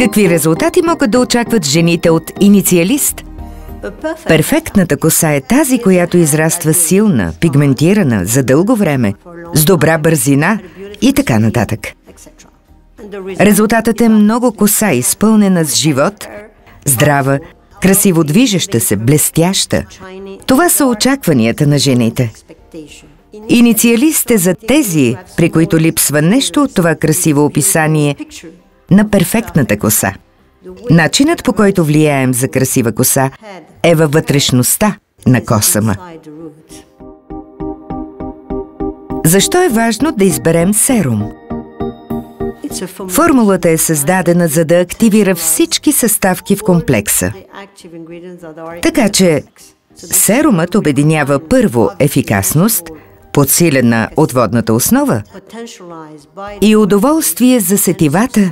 Какви резултати могат да очакват жените от Инициалист? Перфектната коса е тази, която израства силна, пигментирана, за дълго време, с добра бързина и така нататък. Резултатът е много коса, изпълнена с живот, здрава, красиво движеща се, блестяща. Това са очакванията на жените. Инициалист е за тези, при които липсва нещо от това красиво описание на перфектната коса. Начинът, по който влияем за красива коса, е във вътрешността на косама. Защо е важно да изберем серум? Формулата е създадена, за да активира всички съставки в комплекса. Така че серумът обединява първо ефикасност, подсилена от водната основа, и удоволствие за сетивата,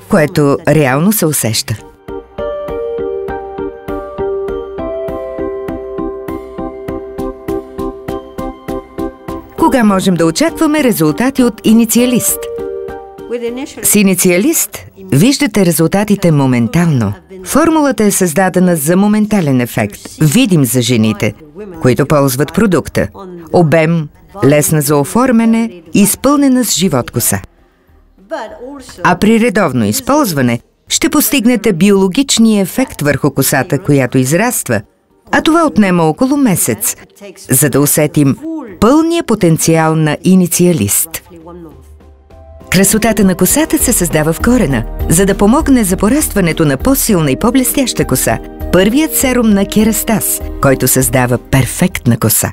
което реално се усеща. Кога можем да очакваме резултати от Инициалист? С Инициалист виждате резултатите моментално. Формулата е създадена за моментален ефект, видим за жените, които ползват продукта. Обем, лесна за оформяне, изпълнена с живот коса. А при редовно използване ще постигнете биологичния ефект върху косата, която израства, а това отнема около месец, за да усетим пълния потенциал на Инициалист. Красотата на косата се създава в корена, за да помогне за порастването на по-силна и по-блестяща коса. Първият серум на Керастас, който създава перфектна коса.